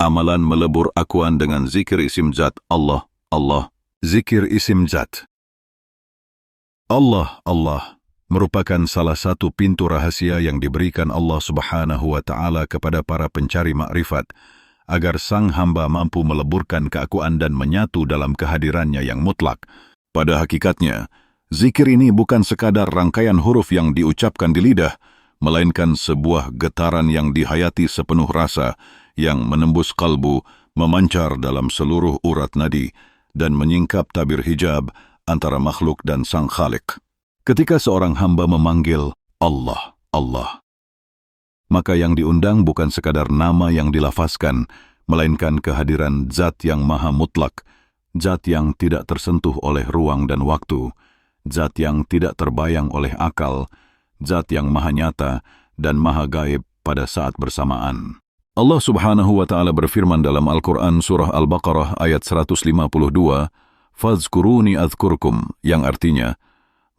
Amalan melebur akuan dengan zikir isim zat Allah, Allah. Zikir isim zat Allah, Allah merupakan salah satu pintu rahasia yang diberikan Allah Subhanahu wa Ta'ala kepada para pencari makrifat, agar sang hamba mampu meleburkan keakuan dan menyatu dalam kehadirannya yang mutlak. Pada hakikatnya, zikir ini bukan sekadar rangkaian huruf yang diucapkan di lidah, melainkan sebuah getaran yang dihayati sepenuh rasa, yang menembus kalbu, memancar dalam seluruh urat nadi, dan menyingkap tabir hijab antara makhluk dan sang Khalik. Ketika seorang hamba memanggil Allah, Allah, maka yang diundang bukan sekadar nama yang dilafazkan, melainkan kehadiran zat yang maha mutlak, zat yang tidak tersentuh oleh ruang dan waktu, zat yang tidak terbayang oleh akal, zat yang maha nyata dan maha gaib pada saat bersamaan. Allah Subhanahu wa Ta'ala berfirman dalam Al-Quran surah Al-Baqarah ayat 152, "Fazkuruni adzkurkum," yang artinya,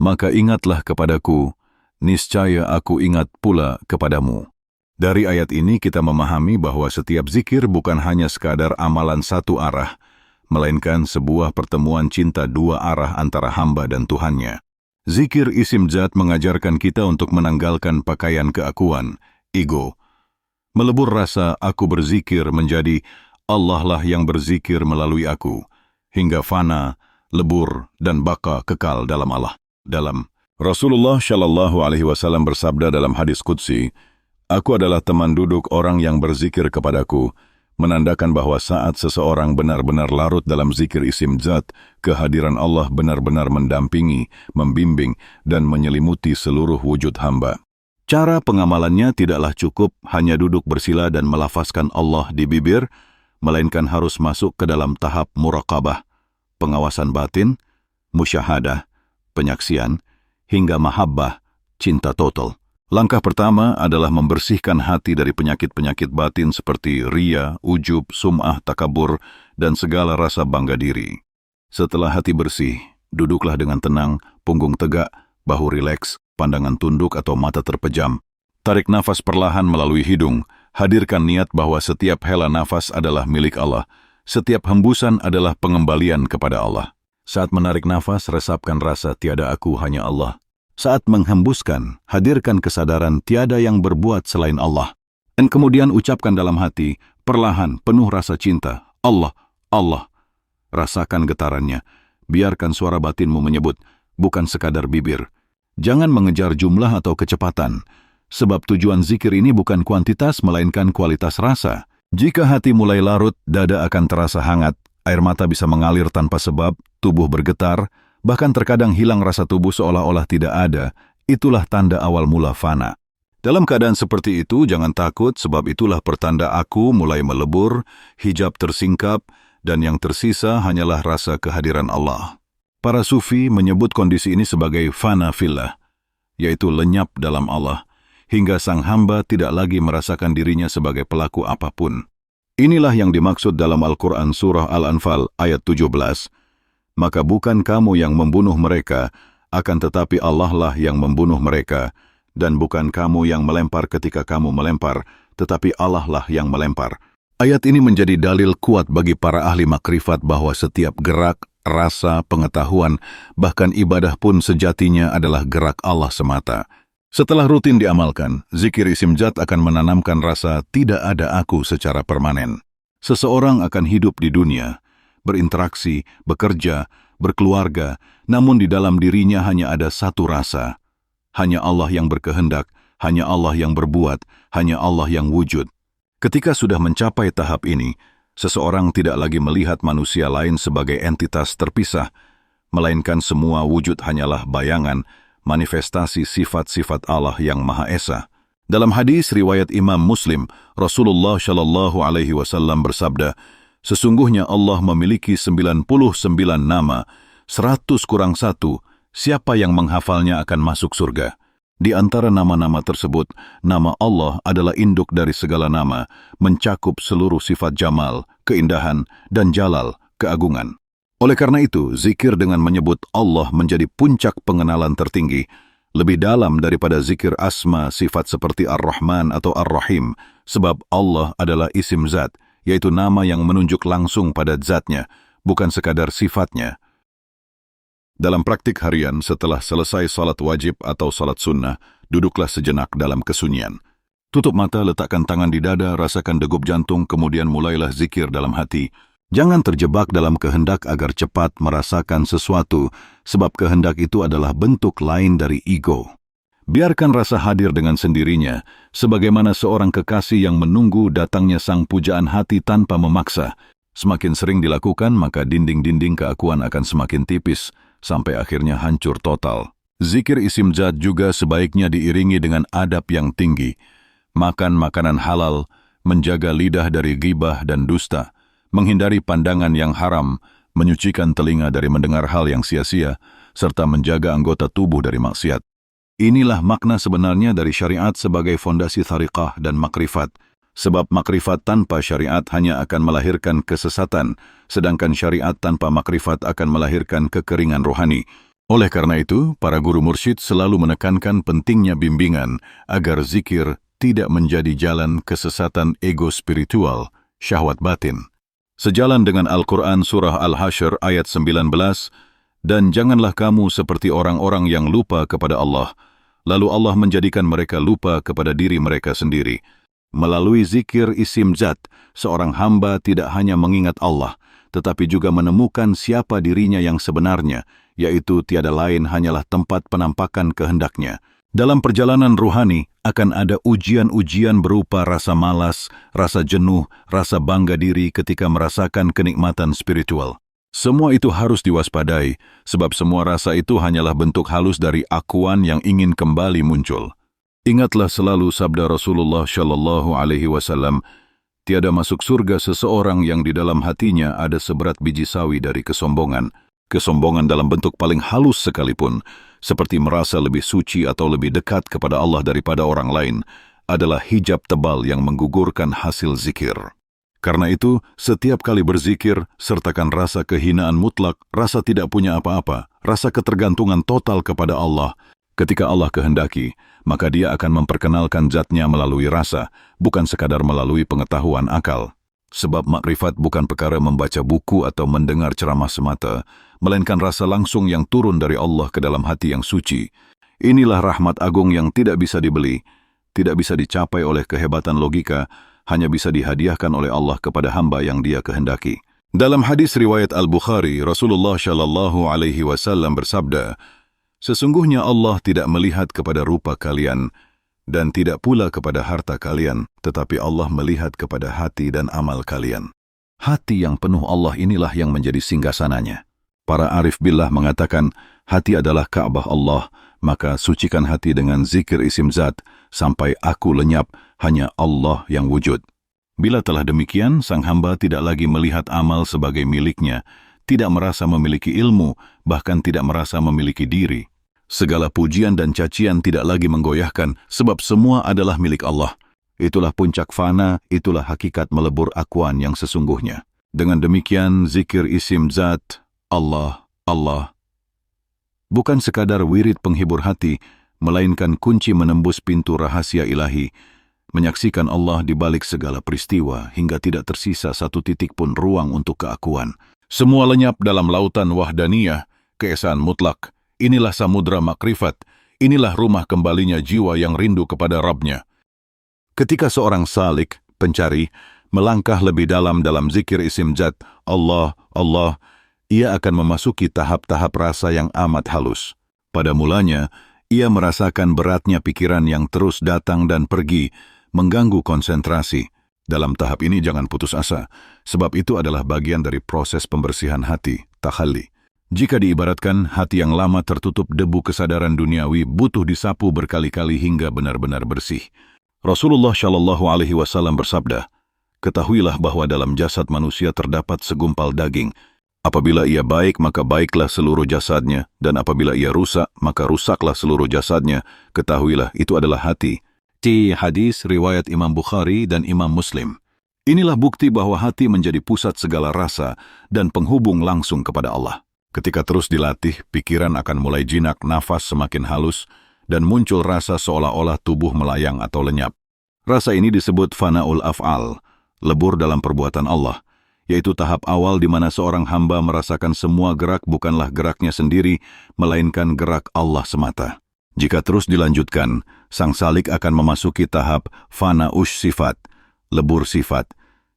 maka ingatlah kepadaku, niscaya aku ingat pula kepadamu. Dari ayat ini kita memahami bahwa setiap zikir bukan hanya sekadar amalan satu arah, melainkan sebuah pertemuan cinta dua arah antara hamba dan Tuhannya. Zikir isim zat mengajarkan kita untuk menanggalkan pakaian keakuan, ego. Melebur rasa aku berzikir menjadi Allah lah yang berzikir melalui aku, hingga fana, lebur, dan baka kekal dalam Allah. Dalam Rasulullah Shallallahu Alaihi Wasallam bersabda dalam hadis qudsi, "Aku adalah teman duduk orang yang berzikir kepadaku," menandakan bahwa saat seseorang benar-benar larut dalam zikir isim zat, kehadiran Allah benar-benar mendampingi, membimbing, dan menyelimuti seluruh wujud hamba. Cara pengamalannya tidaklah cukup hanya duduk bersila dan melafazkan Allah di bibir, melainkan harus masuk ke dalam tahap muraqabah, pengawasan batin, musyahadah, penyaksian, hingga mahabbah, cinta total. Langkah pertama adalah membersihkan hati dari penyakit-penyakit batin seperti riya, ujub, sum'ah, takabur, dan segala rasa bangga diri. Setelah hati bersih, duduklah dengan tenang, punggung tegak, bahu rileks, pandangan tunduk atau mata terpejam. Tarik nafas perlahan melalui hidung. Hadirkan niat bahwa setiap hela nafas adalah milik Allah. Setiap hembusan adalah pengembalian kepada Allah. Saat menarik nafas, resapkan rasa tiada aku, hanya Allah. Saat menghembuskan, hadirkan kesadaran tiada yang berbuat selain Allah. Dan kemudian ucapkan dalam hati, perlahan, penuh rasa cinta, Allah, Allah. Rasakan getarannya. Biarkan suara batinmu menyebut, bukan sekadar bibir. Jangan mengejar jumlah atau kecepatan, sebab tujuan zikir ini bukan kuantitas melainkan kualitas rasa. Jika hati mulai larut, dada akan terasa hangat, air mata bisa mengalir tanpa sebab, tubuh bergetar, bahkan terkadang hilang rasa tubuh seolah-olah tidak ada. Itulah tanda awal mula fana. Dalam keadaan seperti itu, jangan takut, sebab itulah pertanda aku mulai melebur, hijab tersingkap, dan yang tersisa hanyalah rasa kehadiran Allah. Para sufi menyebut kondisi ini sebagai fana fillah, yaitu lenyap dalam Allah, hingga sang hamba tidak lagi merasakan dirinya sebagai pelaku apapun. Inilah yang dimaksud dalam Al-Quran surah Al-Anfal ayat 17. Maka bukan kamu yang membunuh mereka, akan tetapi Allah lah yang membunuh mereka, dan bukan kamu yang melempar ketika kamu melempar, tetapi Allah lah yang melempar. Ayat ini menjadi dalil kuat bagi para ahli makrifat bahwa setiap gerak, rasa, pengetahuan, bahkan ibadah pun sejatinya adalah gerak Allah semata. Setelah rutin diamalkan, zikir isim zat akan menanamkan rasa tidak ada aku secara permanen. Seseorang akan hidup di dunia, berinteraksi, bekerja, berkeluarga, namun di dalam dirinya hanya ada satu rasa. Hanya Allah yang berkehendak, hanya Allah yang berbuat, hanya Allah yang wujud. Ketika sudah mencapai tahap ini, seseorang tidak lagi melihat manusia lain sebagai entitas terpisah, melainkan semua wujud hanyalah bayangan, manifestasi sifat-sifat Allah yang Maha Esa. Dalam hadis riwayat Imam Muslim, Rasulullah Shallallahu Alaihi Wasallam bersabda, "Sesungguhnya Allah memiliki 99 nama, 100 kurang 1, siapa yang menghafalnya akan masuk surga." Di antara nama-nama tersebut, nama Allah adalah induk dari segala nama, mencakup seluruh sifat jamal, keindahan, dan jalal, keagungan. Oleh karena itu, zikir dengan menyebut Allah menjadi puncak pengenalan tertinggi, lebih dalam daripada zikir asma sifat seperti Ar-Rahman atau Ar-Rahim, sebab Allah adalah isim zat, yaitu nama yang menunjuk langsung pada zatnya, bukan sekadar sifatnya. Dalam praktik harian, setelah selesai salat wajib atau salat sunnah, duduklah sejenak dalam kesunyian. Tutup mata, letakkan tangan di dada, rasakan degup jantung, kemudian mulailah zikir dalam hati. Jangan terjebak dalam kehendak agar cepat merasakan sesuatu, sebab kehendak itu adalah bentuk lain dari ego. Biarkan rasa hadir dengan sendirinya, sebagaimana seorang kekasih yang menunggu datangnya sang pujaan hati tanpa memaksa. Semakin sering dilakukan, maka dinding-dinding keakuan akan semakin tipis, sampai akhirnya hancur total. Zikir isim zat juga sebaiknya diiringi dengan adab yang tinggi. Makan makanan halal, menjaga lidah dari ghibah dan dusta, menghindari pandangan yang haram, menyucikan telinga dari mendengar hal yang sia-sia, serta menjaga anggota tubuh dari maksiat. Inilah makna sebenarnya dari syariat sebagai fondasi thariqah dan makrifat. Sebab makrifat tanpa syariat hanya akan melahirkan kesesatan, sedangkan syariat tanpa makrifat akan melahirkan kekeringan rohani. Oleh karena itu, para guru mursyid selalu menekankan pentingnya bimbingan agar zikir tidak menjadi jalan kesesatan ego spiritual, syahwat batin. Sejalan dengan Al-Quran Surah Al-Hasyr ayat 19, dan janganlah kamu seperti orang-orang yang lupa kepada Allah, lalu Allah menjadikan mereka lupa kepada diri mereka sendiri. Melalui zikir isim zat, seorang hamba tidak hanya mengingat Allah, tetapi juga menemukan siapa dirinya yang sebenarnya, yaitu tiada lain hanyalah tempat penampakan kehendaknya. Dalam perjalanan ruhani akan ada ujian-ujian berupa rasa malas, rasa jenuh, rasa bangga diri ketika merasakan kenikmatan spiritual. Semua itu harus diwaspadai, sebab semua rasa itu hanyalah bentuk halus dari akuan yang ingin kembali muncul. Ingatlah selalu sabda Rasulullah Shallallahu Alaihi Wasallam, tiada masuk surga seseorang yang di dalam hatinya ada seberat biji sawi dari kesombongan. Kesombongan dalam bentuk paling halus sekalipun, seperti merasa lebih suci atau lebih dekat kepada Allah daripada orang lain, adalah hijab tebal yang menggugurkan hasil zikir. Karena itu, setiap kali berzikir, sertakan rasa kehinaan mutlak, rasa tidak punya apa-apa, rasa ketergantungan total kepada Allah. Ketika Allah kehendaki, maka Dia akan memperkenalkan zatnya melalui rasa, bukan sekadar melalui pengetahuan akal. Sebab makrifat bukan perkara membaca buku atau mendengar ceramah semata, melainkan rasa langsung yang turun dari Allah ke dalam hati yang suci. Inilah rahmat agung yang tidak bisa dibeli, tidak bisa dicapai oleh kehebatan logika, hanya bisa dihadiahkan oleh Allah kepada hamba yang Dia kehendaki. Dalam hadis riwayat Al-Bukhari, Rasulullah Shallallahu Alaihi Wasallam bersabda, sesungguhnya Allah tidak melihat kepada rupa kalian dan tidak pula kepada harta kalian, tetapi Allah melihat kepada hati dan amal kalian. Hati yang penuh Allah inilah yang menjadi singgasananya. Para arif billah mengatakan, hati adalah Ka'bah Allah, maka sucikan hati dengan zikir isim zat, sampai aku lenyap, hanya Allah yang wujud. Bila telah demikian, sang hamba tidak lagi melihat amal sebagai miliknya, tidak merasa memiliki ilmu, bahkan tidak merasa memiliki diri. Segala pujian dan cacian tidak lagi menggoyahkan, sebab semua adalah milik Allah. Itulah puncak fana, itulah hakikat melebur akuan yang sesungguhnya. Dengan demikian, zikir isim zat, Allah, Allah, bukan sekadar wirid penghibur hati, melainkan kunci menembus pintu rahasia ilahi, menyaksikan Allah di balik segala peristiwa, hingga tidak tersisa satu titik pun ruang untuk keakuan. Semua lenyap dalam lautan wahdaniyah, keesaan mutlak. Inilah samudra makrifat, inilah rumah kembalinya jiwa yang rindu kepada Rabbnya. Ketika seorang salik, pencari, melangkah lebih dalam zikir isim zat, Allah, Allah, ia akan memasuki tahap-tahap rasa yang amat halus. Pada mulanya, ia merasakan beratnya pikiran yang terus datang dan pergi, mengganggu konsentrasi. Dalam tahap ini jangan putus asa, sebab itu adalah bagian dari proses pembersihan hati, takhalli. Jika diibaratkan, hati yang lama tertutup debu kesadaran duniawi butuh disapu berkali-kali hingga benar-benar bersih. Rasulullah Shallallahu Alaihi Wasallam bersabda, ketahuilah bahwa dalam jasad manusia terdapat segumpal daging. Apabila ia baik, maka baiklah seluruh jasadnya, dan apabila ia rusak, maka rusaklah seluruh jasadnya. Ketahuilah, itu adalah hati. Hadis riwayat Imam Bukhari dan Imam Muslim. Inilah bukti bahwa hati menjadi pusat segala rasa dan penghubung langsung kepada Allah. Ketika terus dilatih, pikiran akan mulai jinak, nafas semakin halus, dan muncul rasa seolah-olah tubuh melayang atau lenyap. Rasa ini disebut fana'ul af'al, lebur dalam perbuatan Allah, yaitu tahap awal di mana seorang hamba merasakan semua gerak bukanlah geraknya sendiri, melainkan gerak Allah semata. Jika terus dilanjutkan, sang salik akan memasuki tahap fana sifat, lebur sifat,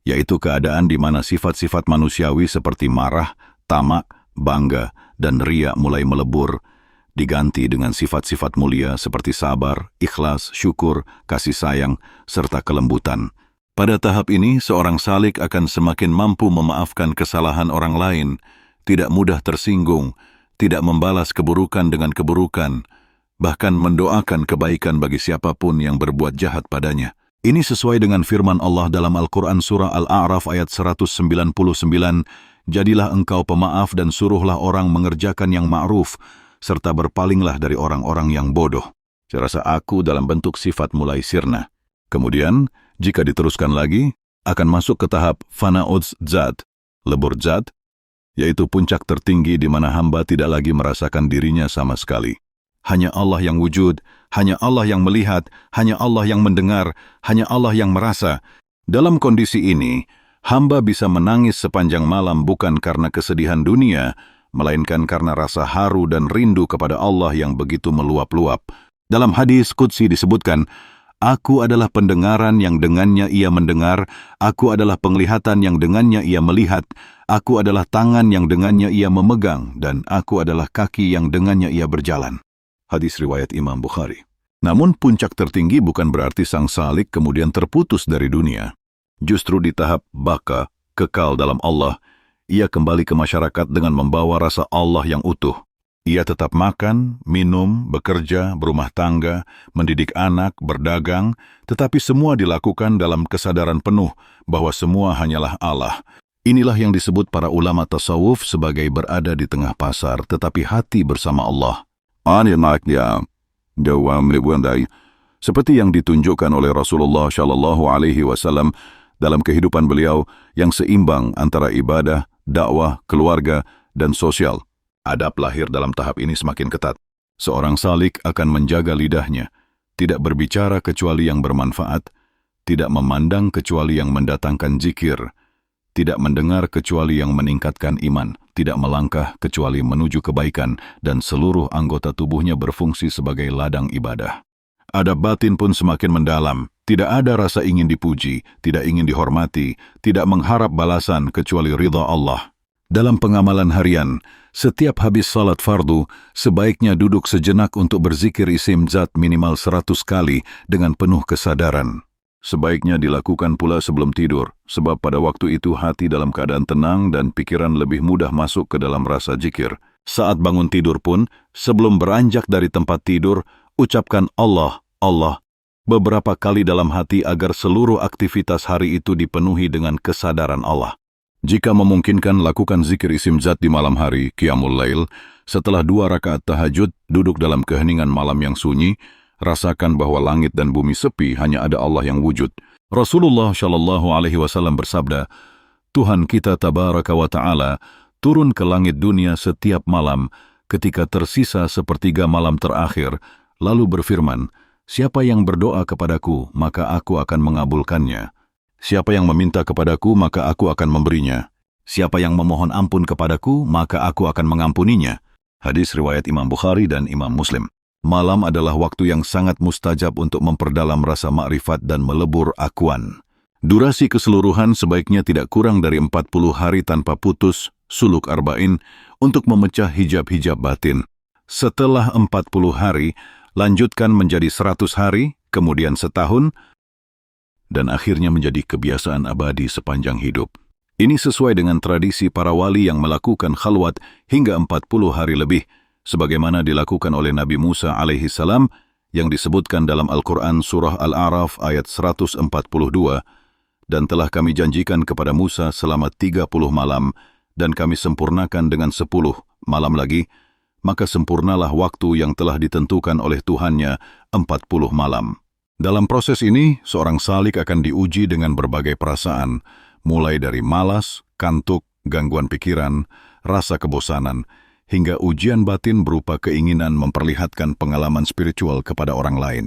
yaitu keadaan di mana sifat-sifat manusiawi seperti marah, tamak, bangga, dan riya mulai melebur, diganti dengan sifat-sifat mulia seperti sabar, ikhlas, syukur, kasih sayang, serta kelembutan. Pada tahap ini, seorang salik akan semakin mampu memaafkan kesalahan orang lain, tidak mudah tersinggung, tidak membalas keburukan dengan keburukan, bahkan mendoakan kebaikan bagi siapapun yang berbuat jahat padanya. Ini sesuai dengan firman Allah dalam Al-Quran Surah Al-A'raf ayat 199, "Jadilah engkau pemaaf dan suruhlah orang mengerjakan yang ma'ruf, serta berpalinglah dari orang-orang yang bodoh." Saya rasa aku dalam bentuk sifat mulai sirna. Kemudian, jika diteruskan lagi, akan masuk ke tahap fana'udz zat, lebur zat, yaitu puncak tertinggi di mana hamba tidak lagi merasakan dirinya sama sekali. Hanya Allah yang wujud, hanya Allah yang melihat, hanya Allah yang mendengar, hanya Allah yang merasa. Dalam kondisi ini, hamba bisa menangis sepanjang malam bukan karena kesedihan dunia, melainkan karena rasa haru dan rindu kepada Allah yang begitu meluap-luap. Dalam hadis qudsi disebutkan, "Aku adalah pendengaran yang dengannya ia mendengar, aku adalah penglihatan yang dengannya ia melihat, aku adalah tangan yang dengannya ia memegang, dan aku adalah kaki yang dengannya ia berjalan." Hadis riwayat Imam Bukhari. Namun puncak tertinggi bukan berarti sang salik kemudian terputus dari dunia. Justru di tahap baka, kekal dalam Allah, ia kembali ke masyarakat dengan membawa rasa Allah yang utuh. Ia tetap makan, minum, bekerja, berumah tangga, mendidik anak, berdagang, tetapi semua dilakukan dalam kesadaran penuh bahwa semua hanyalah Allah. Inilah yang disebut para ulama tasawuf sebagai berada di tengah pasar tetapi hati bersama Allah. Seperti yang ditunjukkan oleh Rasulullah SAW dalam kehidupan beliau yang seimbang antara ibadah, dakwah, keluarga, dan sosial. Adab lahir dalam tahap ini semakin ketat. Seorang salik akan menjaga lidahnya, tidak berbicara kecuali yang bermanfaat, tidak memandang kecuali yang mendatangkan zikir, tidak mendengar kecuali yang meningkatkan iman, tidak melangkah kecuali menuju kebaikan, dan seluruh anggota tubuhnya berfungsi sebagai ladang ibadah. Adab batin pun semakin mendalam, tidak ada rasa ingin dipuji, tidak ingin dihormati, tidak mengharap balasan kecuali ridha Allah. Dalam pengamalan harian, setiap habis salat fardu, sebaiknya duduk sejenak untuk berzikir isim zat minimal 100 kali dengan penuh kesadaran. Sebaiknya dilakukan pula sebelum tidur, sebab pada waktu itu hati dalam keadaan tenang dan pikiran lebih mudah masuk ke dalam rasa zikir. Saat bangun tidur pun, sebelum beranjak dari tempat tidur, ucapkan Allah, Allah, beberapa kali dalam hati agar seluruh aktivitas hari itu dipenuhi dengan kesadaran Allah. Jika memungkinkan, lakukan zikir isim zat di malam hari, qiyamul lail, setelah 2 rakaat tahajud, duduk dalam keheningan malam yang sunyi, rasakan bahwa langit dan bumi sepi, hanya ada Allah yang wujud. Rasulullah SAW bersabda, "Tuhan kita tabaraka wa ta'ala turun ke langit dunia setiap malam ketika tersisa sepertiga malam terakhir, lalu berfirman, siapa yang berdoa kepadaku, maka aku akan mengabulkannya. Siapa yang meminta kepadaku, maka aku akan memberinya. Siapa yang memohon ampun kepadaku, maka aku akan mengampuninya." Hadis riwayat Imam Bukhari dan Imam Muslim. Malam adalah waktu yang sangat mustajab untuk memperdalam rasa makrifat dan melebur akuan. Durasi keseluruhan sebaiknya tidak kurang dari 40 hari tanpa putus, suluk arba'in, untuk memecah hijab-hijab batin. Setelah 40 hari, lanjutkan menjadi 100 hari, kemudian setahun, dan akhirnya menjadi kebiasaan abadi sepanjang hidup. Ini sesuai dengan tradisi para wali yang melakukan khalwat hingga 40 hari lebih, sebagaimana dilakukan oleh Nabi Musa alaihissalam yang disebutkan dalam Al-Quran Surah Al-A'raf ayat 142, dan telah kami janjikan kepada Musa selama 30 malam, dan kami sempurnakan dengan 10 malam lagi, maka sempurnalah waktu yang telah ditentukan oleh Tuhannya 40 malam. Dalam proses ini, seorang salik akan diuji dengan berbagai perasaan, mulai dari malas, kantuk, gangguan pikiran, rasa kebosanan, hingga ujian batin berupa keinginan memperlihatkan pengalaman spiritual kepada orang lain.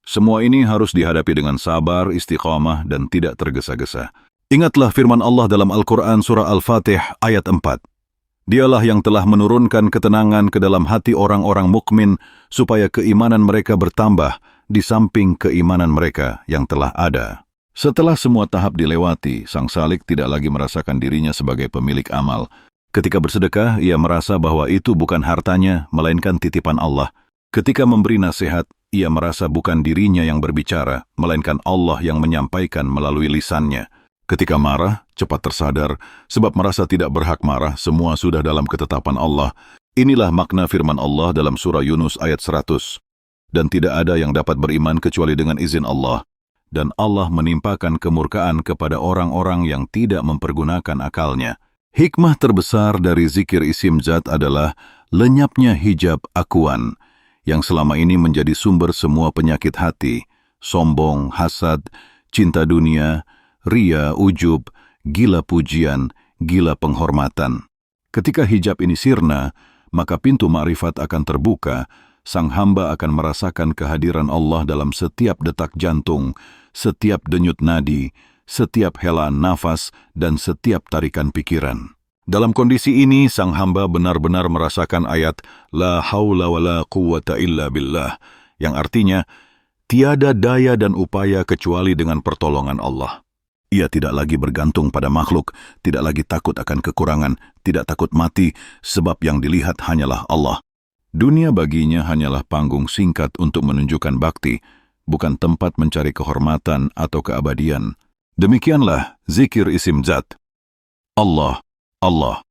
Semua ini harus dihadapi dengan sabar, istiqamah, dan tidak tergesa-gesa. Ingatlah firman Allah dalam Al-Quran surah Al-Fatih ayat 4. Dialah yang telah menurunkan ketenangan ke dalam hati orang-orang mukmin supaya keimanan mereka bertambah di samping keimanan mereka yang telah ada. Setelah semua tahap dilewati, sang salik tidak lagi merasakan dirinya sebagai pemilik amal. Ketika bersedekah, ia merasa bahwa itu bukan hartanya, melainkan titipan Allah. Ketika memberi nasihat, ia merasa bukan dirinya yang berbicara, melainkan Allah yang menyampaikan melalui lisannya. Ketika marah, cepat tersadar, sebab merasa tidak berhak marah, semua sudah dalam ketetapan Allah. Inilah makna firman Allah dalam surah Yunus ayat 100. Dan tidak ada yang dapat beriman kecuali dengan izin Allah. Dan Allah menimpakan kemurkaan kepada orang-orang yang tidak mempergunakan akalnya. Hikmah terbesar dari zikir isim zat adalah lenyapnya hijab akuan, yang selama ini menjadi sumber semua penyakit hati, sombong, hasad, cinta dunia, ria, ujub, gila pujian, gila penghormatan. Ketika hijab ini sirna, maka pintu ma'rifat akan terbuka, sang hamba akan merasakan kehadiran Allah dalam setiap detak jantung, setiap denyut nadi, setiap helaan nafas, dan setiap tarikan pikiran. Dalam kondisi ini, sang hamba benar-benar merasakan ayat La haula wa la quwwata illa billah, yang artinya, tiada daya dan upaya kecuali dengan pertolongan Allah. Ia tidak lagi bergantung pada makhluk, tidak lagi takut akan kekurangan, tidak takut mati, sebab yang dilihat hanyalah Allah. Dunia baginya hanyalah panggung singkat untuk menunjukkan bakti, bukan tempat mencari kehormatan atau keabadian. Demikianlah zikir isim zat. Allah, Allah.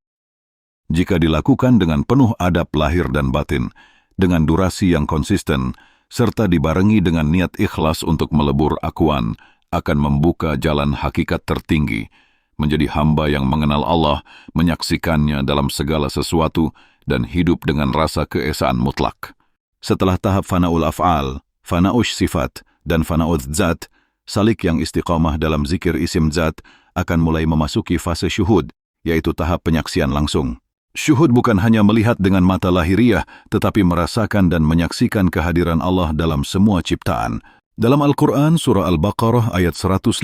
Jika dilakukan dengan penuh adab lahir dan batin, dengan durasi yang konsisten, serta dibarengi dengan niat ikhlas untuk melebur akuan, akan membuka jalan hakikat tertinggi, menjadi hamba yang mengenal Allah, menyaksikannya dalam segala sesuatu, dan hidup dengan rasa keesaan mutlak. Setelah tahap fana'ul af'al, fana'ush sifat, dan fana'ud zat, salik yang istiqamah dalam zikir isim zat akan mulai memasuki fase syuhud, yaitu tahap penyaksian langsung. Syuhud bukan hanya melihat dengan mata lahiriah, tetapi merasakan dan menyaksikan kehadiran Allah dalam semua ciptaan. Dalam Al-Quran, surah Al-Baqarah ayat 155,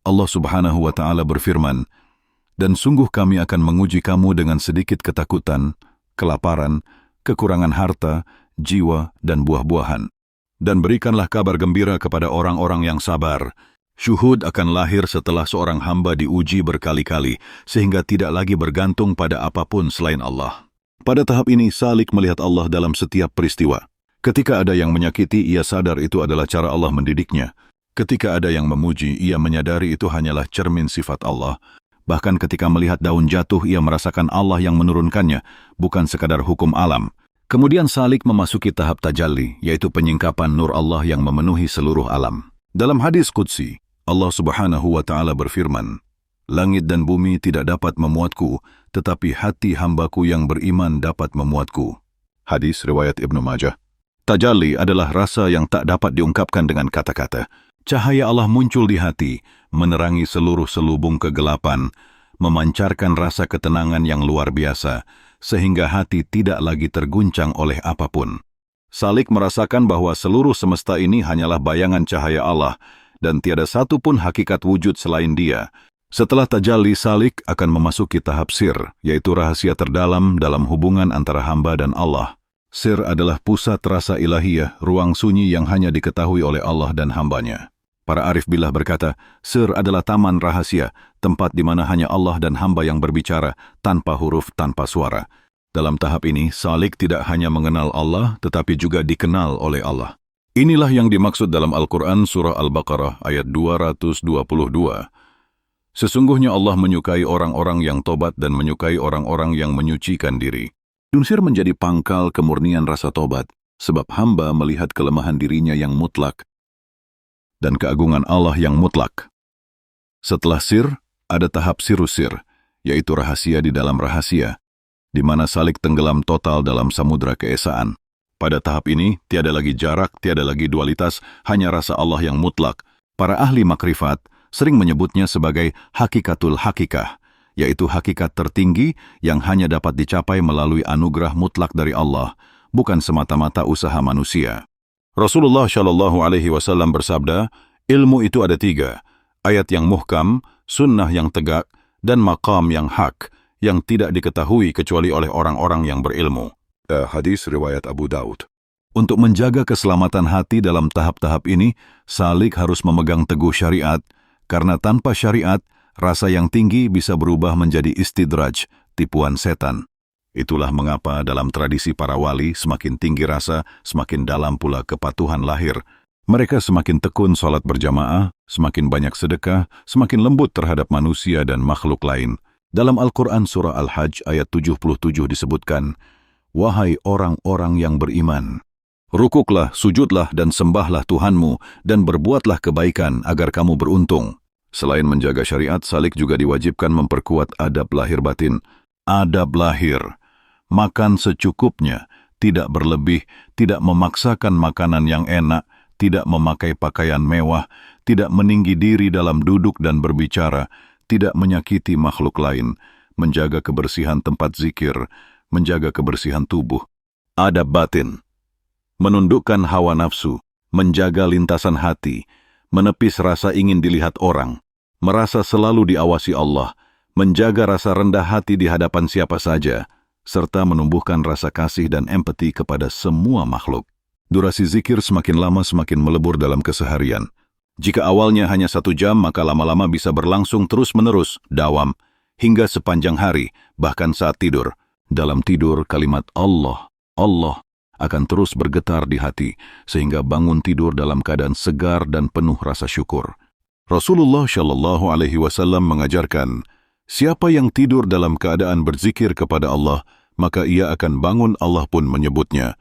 Allah subhanahu wa ta'ala berfirman, Dan sungguh kami akan menguji kamu dengan sedikit ketakutan, kelaparan, kekurangan harta, jiwa, dan buah-buahan. Dan berikanlah kabar gembira kepada orang-orang yang sabar. Syuhud akan lahir setelah seorang hamba diuji berkali-kali, sehingga tidak lagi bergantung pada apapun selain Allah. Pada tahap ini, salik melihat Allah dalam setiap peristiwa. Ketika ada yang menyakiti, ia sadar itu adalah cara Allah mendidiknya. Ketika ada yang memuji, ia menyadari itu hanyalah cermin sifat Allah. Bahkan ketika melihat daun jatuh, ia merasakan Allah yang menurunkannya, bukan sekadar hukum alam. Kemudian salik memasuki tahap tajalli, yaitu penyingkapan nur Allah yang memenuhi seluruh alam. Dalam hadis qudsi, Allah subhanahu wa ta'ala berfirman, Langit dan bumi tidak dapat memuatku, tetapi hati hambaku yang beriman dapat memuatku. Hadis riwayat Ibnu Majah. Tajalli adalah rasa yang tak dapat diungkapkan dengan kata-kata. Cahaya Allah muncul di hati, menerangi seluruh selubung kegelapan, memancarkan rasa ketenangan yang luar biasa, sehingga hati tidak lagi terguncang oleh apapun. Salik merasakan bahwa seluruh semesta ini hanyalah bayangan cahaya Allah, dan tiada satu pun hakikat wujud selain Dia. Setelah tajalli, salik akan memasuki tahap sir, yaitu rahasia terdalam dalam hubungan antara hamba dan Allah. Sir adalah pusat rasa ilahiyah, ruang sunyi yang hanya diketahui oleh Allah dan hambanya. Para arif billah berkata, sir adalah taman rahasia, tempat di mana hanya Allah dan hamba yang berbicara, tanpa huruf, tanpa suara. Dalam tahap ini, salik tidak hanya mengenal Allah, tetapi juga dikenal oleh Allah. Inilah yang dimaksud dalam Al-Quran surah Al-Baqarah ayat 222. Sesungguhnya Allah menyukai orang-orang yang tobat dan menyukai orang-orang yang menyucikan diri. Unsur menjadi pangkal kemurnian rasa tobat, sebab hamba melihat kelemahan dirinya yang mutlak dan keagungan Allah yang mutlak. Setelah sir, ada tahap sirusir, yaitu rahasia di dalam rahasia, di mana salik tenggelam total dalam samudra keesaan. Pada tahap ini, tiada lagi jarak, tiada lagi dualitas, hanya rasa Allah yang mutlak. Para ahli makrifat sering menyebutnya sebagai hakikatul hakikah, yaitu hakikat tertinggi yang hanya dapat dicapai melalui anugerah mutlak dari Allah, bukan semata-mata usaha manusia. Rasulullah SAW bersabda, ilmu itu ada 3, ayat yang muhkam, sunnah yang tegak, dan maqam yang hak, yang tidak diketahui kecuali oleh orang-orang yang berilmu. Hadis riwayat Abu Daud. Untuk menjaga keselamatan hati dalam tahap-tahap ini, salik harus memegang teguh syariat, karena tanpa syariat, rasa yang tinggi bisa berubah menjadi istidraj, tipuan setan. Itulah mengapa dalam tradisi para wali, semakin tinggi rasa, semakin dalam pula kepatuhan lahir. Mereka semakin tekun sholat berjamaah, semakin banyak sedekah, semakin lembut terhadap manusia dan makhluk lain. Dalam Al-Quran Surah Al-Hajj ayat 77 disebutkan, "Wahai orang-orang yang beriman, rukuklah, sujudlah dan sembahlah Tuhanmu dan berbuatlah kebaikan agar kamu beruntung." Selain menjaga syariat, salik juga diwajibkan memperkuat adab lahir batin. Adab lahir, makan secukupnya, tidak berlebih, tidak memaksakan makanan yang enak, tidak memakai pakaian mewah, tidak meninggi diri dalam duduk dan berbicara, tidak menyakiti makhluk lain, menjaga kebersihan tempat zikir, menjaga kebersihan tubuh. Adab batin, menundukkan hawa nafsu, menjaga lintasan hati, menepis rasa ingin dilihat orang, merasa selalu diawasi Allah, menjaga rasa rendah hati di hadapan siapa saja, serta menumbuhkan rasa kasih dan empati kepada semua makhluk. Durasi zikir semakin lama semakin melebur dalam keseharian. Jika awalnya hanya 1 jam, maka lama-lama bisa berlangsung terus-menerus, dawam, hingga sepanjang hari, bahkan saat tidur. Dalam tidur, kalimat Allah, Allah akan terus bergetar di hati, sehingga bangun tidur dalam keadaan segar dan penuh rasa syukur. Rasulullah Shallallahu Alaihi Wasallam mengajarkan, siapa yang tidur dalam keadaan berzikir kepada Allah, maka ia akan bangun, Allah pun menyebutnya.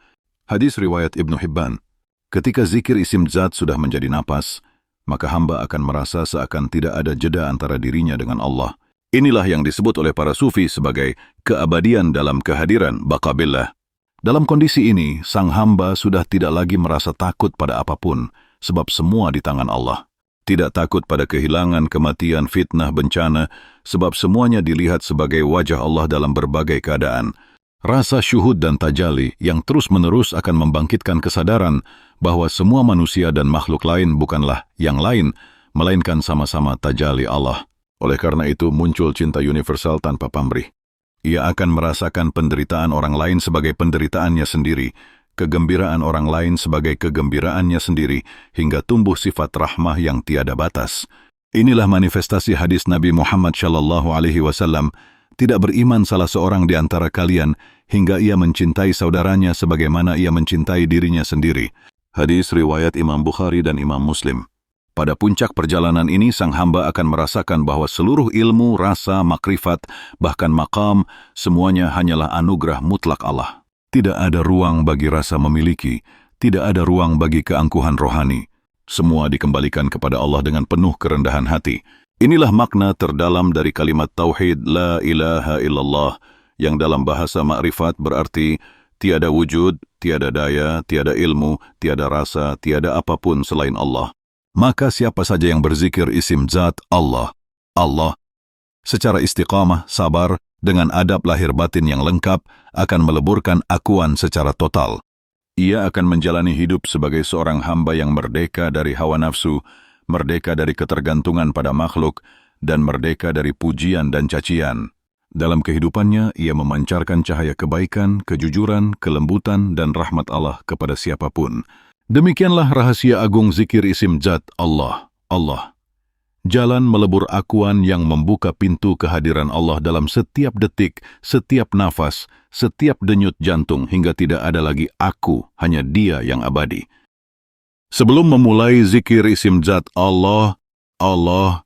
Hadis riwayat Ibnu Hibban. Ketika zikir isim zat sudah menjadi napas, maka hamba akan merasa seakan tidak ada jeda antara dirinya dengan Allah. Inilah yang disebut oleh para sufi sebagai keabadian dalam kehadiran baqabillah. Dalam kondisi ini, sang hamba sudah tidak lagi merasa takut pada apapun, sebab semua di tangan Allah. Tidak takut pada kehilangan, kematian, fitnah, bencana, sebab semuanya dilihat sebagai wajah Allah dalam berbagai keadaan. Rasa syuhud dan tajali yang terus-menerus akan membangkitkan kesadaran bahwa semua manusia dan makhluk lain bukanlah yang lain, melainkan sama-sama tajali Allah. Oleh karena itu muncul cinta universal tanpa pamrih. Ia akan merasakan penderitaan orang lain sebagai penderitaannya sendiri, kegembiraan orang lain sebagai kegembiraannya sendiri, hingga tumbuh sifat rahmah yang tiada batas. Inilah manifestasi hadis Nabi Muhammad SAW, tidak beriman salah seorang di antara kalian hingga ia mencintai saudaranya sebagaimana ia mencintai dirinya sendiri. Hadis riwayat Imam Bukhari dan Imam Muslim. Pada puncak perjalanan ini, sang hamba akan merasakan bahwa seluruh ilmu, rasa, makrifat, bahkan maqam, semuanya hanyalah anugerah mutlak Allah. Tidak ada ruang bagi rasa memiliki, tidak ada ruang bagi keangkuhan rohani. Semua dikembalikan kepada Allah dengan penuh kerendahan hati. Inilah makna terdalam dari kalimat tauhid la ilaha illallah, yang dalam bahasa makrifat berarti tiada wujud, tiada daya, tiada ilmu, tiada rasa, tiada apapun selain Allah. Maka siapa saja yang berzikir isim zat Allah, Allah, secara istiqamah, sabar, dengan adab lahir batin yang lengkap, akan meleburkan akuan secara total. Ia akan menjalani hidup sebagai seorang hamba yang merdeka dari hawa nafsu, merdeka dari ketergantungan pada makhluk, dan merdeka dari pujian dan cacian. Dalam kehidupannya, ia memancarkan cahaya kebaikan, kejujuran, kelembutan, dan rahmat Allah kepada siapapun. Demikianlah rahasia agung zikir isim zat Allah, Allah. Jalan melebur akuan yang membuka pintu kehadiran Allah dalam setiap detik, setiap nafas, setiap denyut jantung, hingga tidak ada lagi aku, hanya Dia yang abadi. Sebelum memulai zikir isim zat Allah, Allah,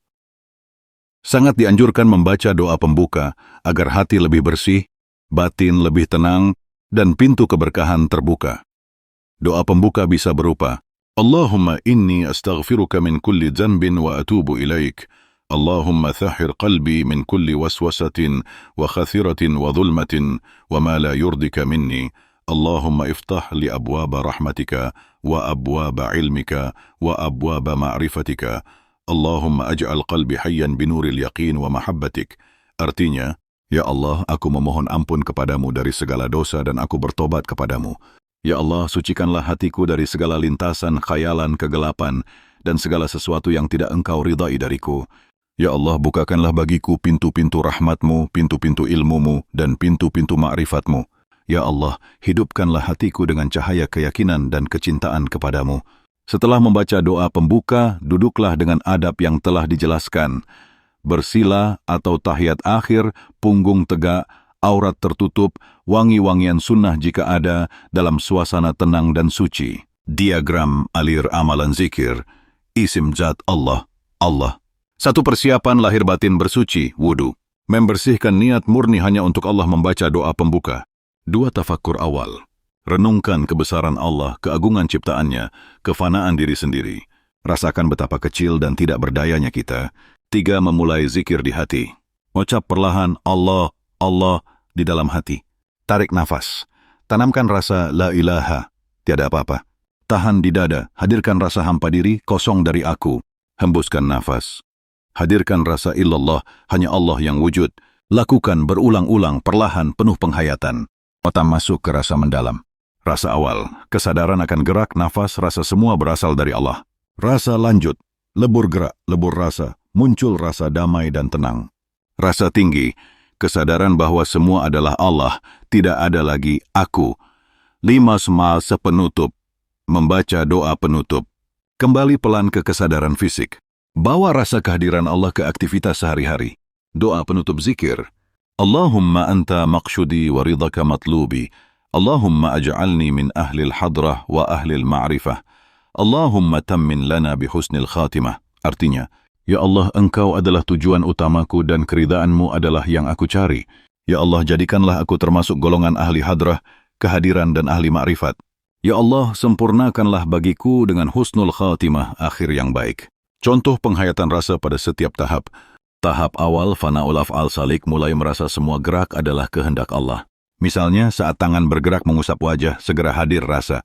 sangat dianjurkan membaca doa pembuka agar hati lebih bersih, batin lebih tenang, dan pintu keberkahan terbuka. Doa pembuka bisa berupa, Allahumma inni astaghfiruka min kulli dhanbin wa atubu ilaik. Allahumma thahhir qalbi min kulli waswasatin wa khathiratin wa dhulmatin wa ma la yurdika minni. Allahumma iftah li abwaba rahmatika wa abwaba ilmika wa abwaba ma'rifatika. Allahumma aj'al qalbi hayyan binuril yaqin wa mahabbatik. Artinya, ya Allah, aku memohon ampun kepadamu dari segala dosa dan aku bertobat kepadamu. Ya Allah, sucikanlah hatiku dari segala lintasan khayalan kegelapan dan segala sesuatu yang tidak Engkau ridai dariku. Ya Allah, bukakanlah bagiku pintu-pintu rahmat-Mu, pintu-pintu ilmu-Mu, dan pintu-pintu ma'rifat-Mu. Ya Allah, hidupkanlah hatiku dengan cahaya keyakinan dan kecintaan kepadamu. Setelah membaca doa pembuka, duduklah dengan adab yang telah dijelaskan. Bersila atau tahiyat akhir, punggung tegak, aurat tertutup, wangi-wangian sunnah jika ada, dalam suasana tenang dan suci. Diagram alir amalan zikir, isim zat Allah, Allah. Satu persiapan lahir batin bersuci, wudu. Membersihkan niat murni hanya untuk Allah membaca doa pembuka. 2. Tafakkur awal. Renungkan kebesaran Allah, keagungan ciptaannya, kefanaan diri sendiri. Rasakan betapa kecil dan tidak berdayanya kita. 3. Memulai zikir di hati. Ucap perlahan Allah, Allah di dalam hati. Tarik nafas. Tanamkan rasa la ilaha, tiada apa-apa. Tahan di dada, hadirkan rasa hampa diri, kosong dari aku. Hembuskan nafas. Hadirkan rasa illallah, hanya Allah yang wujud. Lakukan berulang-ulang, perlahan, penuh penghayatan. Mata masuk ke rasa mendalam. Rasa awal, kesadaran akan gerak nafas, rasa semua berasal dari Allah. Rasa lanjut, lebur gerak, lebur rasa, muncul rasa damai dan tenang. Rasa tinggi, kesadaran bahwa semua adalah Allah, tidak ada lagi aku. 5. Semal sepenutup, membaca doa penutup. Kembali pelan ke kesadaran fisik. Bawa rasa kehadiran Allah ke aktivitas sehari-hari. Doa penutup zikir. Allahumma anta maqsyudi wa ridhaka matlubi. Allahumma aj'alni min ahlil hadrah wa ahlil ma'rifah. Allahumma tammin lana bihusnil khatimah. Artinya, Ya Allah, Engkau adalah tujuan utamaku dan keridaan-Mu adalah yang aku cari. Ya Allah, jadikanlah aku termasuk golongan ahli hadrah, kehadiran dan ahli ma'rifat. Ya Allah, sempurnakanlah bagiku dengan husnul khatimah, akhir yang baik. Contoh penghayatan rasa pada setiap tahap. Tahap awal, fana'ul af'al salik, mulai merasa semua gerak adalah kehendak Allah. Misalnya, saat tangan bergerak mengusap wajah, segera hadir rasa.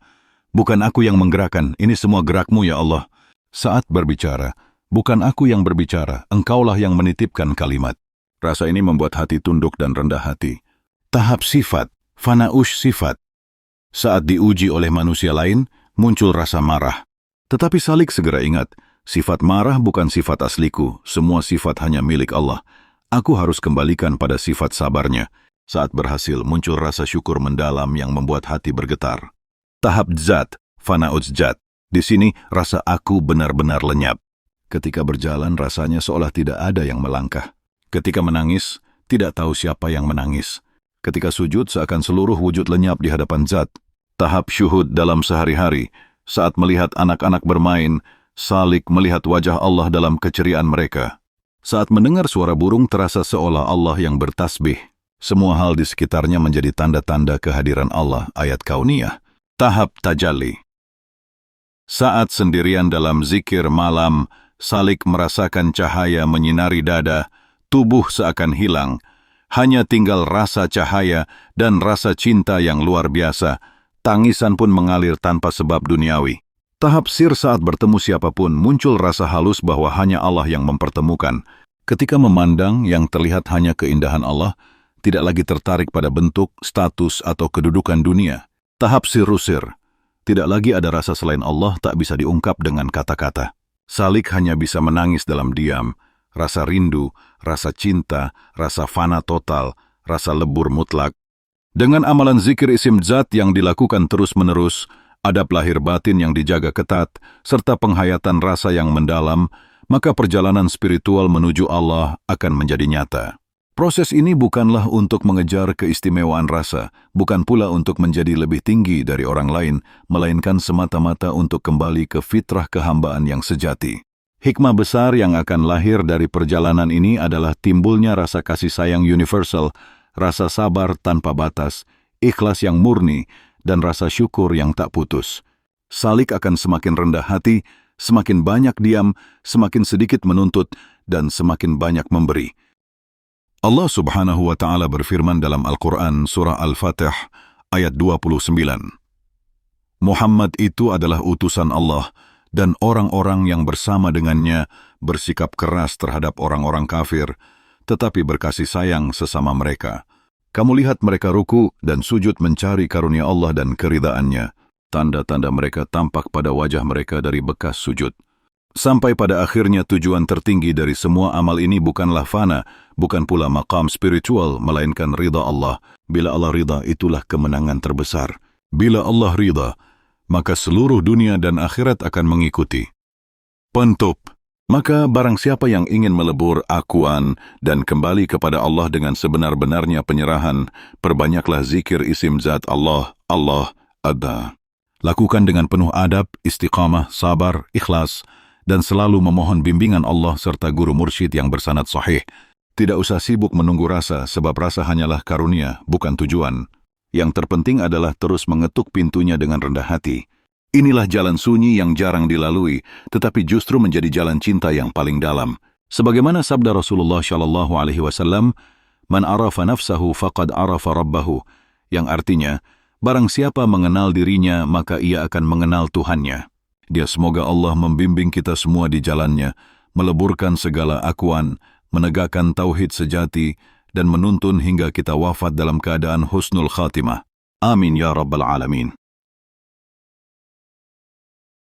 Bukan aku yang menggerakkan, ini semua gerak-Mu ya Allah. Saat berbicara, bukan aku yang berbicara, Engkaulah yang menitipkan kalimat. Rasa ini membuat hati tunduk dan rendah hati. Tahap sifat, fana'ush sifat. Saat diuji oleh manusia lain, muncul rasa marah. Tetapi salik segera ingat, sifat marah bukan sifat asliku, semua sifat hanya milik Allah. Aku harus kembalikan pada sifat sabarnya. Saat berhasil, muncul rasa syukur mendalam yang membuat hati bergetar. Tahap zat, fana'uz zat. Di sini, rasa aku benar-benar lenyap. Ketika berjalan, rasanya seolah tidak ada yang melangkah. Ketika menangis, tidak tahu siapa yang menangis. Ketika sujud, seakan seluruh wujud lenyap di hadapan zat. Tahap syuhud dalam sehari-hari. Saat melihat anak-anak bermain, salik melihat wajah Allah dalam keceriaan mereka. Saat mendengar suara burung terasa seolah Allah yang bertasbih. Semua hal di sekitarnya menjadi tanda-tanda kehadiran Allah, ayat kauniyah. Tahap tajalli. Saat sendirian dalam zikir malam, salik merasakan cahaya menyinari dada, tubuh seakan hilang. Hanya tinggal rasa cahaya dan rasa cinta yang luar biasa. Tangisan pun mengalir tanpa sebab duniawi. Tahap sir saat bertemu siapapun muncul rasa halus bahwa hanya Allah yang mempertemukan. Ketika memandang yang terlihat hanya keindahan Allah, tidak lagi tertarik pada bentuk, status, atau kedudukan dunia. Tahap sirusir. Tidak lagi ada rasa selain Allah tak bisa diungkap dengan kata-kata. Salik hanya bisa menangis dalam diam. Rasa rindu, rasa cinta, rasa fana total, rasa lebur mutlak. Dengan amalan zikir isim zat yang dilakukan terus-menerus, adab lahir batin yang dijaga ketat, serta penghayatan rasa yang mendalam, maka perjalanan spiritual menuju Allah akan menjadi nyata. Proses ini bukanlah untuk mengejar keistimewaan rasa, bukan pula untuk menjadi lebih tinggi dari orang lain, melainkan semata-mata untuk kembali ke fitrah kehambaan yang sejati. Hikmah besar yang akan lahir dari perjalanan ini adalah timbulnya rasa kasih sayang universal, rasa sabar tanpa batas, ikhlas yang murni, dan rasa syukur yang tak putus. Salik akan semakin rendah hati, semakin banyak diam, semakin sedikit menuntut, dan semakin banyak memberi. Allah Subhanahu wa Ta'ala berfirman dalam Al-Quran Surah Al-Fatih ayat 29. Muhammad itu adalah utusan Allah dan orang-orang yang bersama dengannya bersikap keras terhadap orang-orang kafir, tetapi berkasih sayang sesama mereka. Kamu lihat mereka ruku dan sujud mencari karunia Allah dan keridaannya. Tanda-tanda mereka tampak pada wajah mereka dari bekas sujud. Sampai pada akhirnya tujuan tertinggi dari semua amal ini bukanlah fana, bukan pula maqam spiritual, melainkan ridha Allah. Bila Allah ridha, itulah kemenangan terbesar. Bila Allah ridha, maka seluruh dunia dan akhirat akan mengikuti. Penutup. Maka barang siapa yang ingin melebur akuan dan kembali kepada Allah dengan sebenar-benarnya penyerahan, perbanyaklah zikir isim zat Allah, Allah, ada. Lakukan dengan penuh adab, istiqamah, sabar, ikhlas, dan selalu memohon bimbingan Allah serta guru mursyid yang bersanad sahih. Tidak usah sibuk menunggu rasa, sebab rasa hanyalah karunia, bukan tujuan. Yang terpenting adalah terus mengetuk pintunya dengan rendah hati. Inilah jalan sunyi yang jarang dilalui, tetapi justru menjadi jalan cinta yang paling dalam. Sebagaimana sabda Rasulullah SAW, "Man arafa nafsahu faqad arafa rabbahu," yang artinya, barang siapa mengenal dirinya, maka ia akan mengenal Tuhannya. Dia semoga Allah membimbing kita semua di jalannya, meleburkan segala akuan, menegakkan tauhid sejati, dan menuntun hingga kita wafat dalam keadaan husnul khatimah. Amin ya rabbal alamin.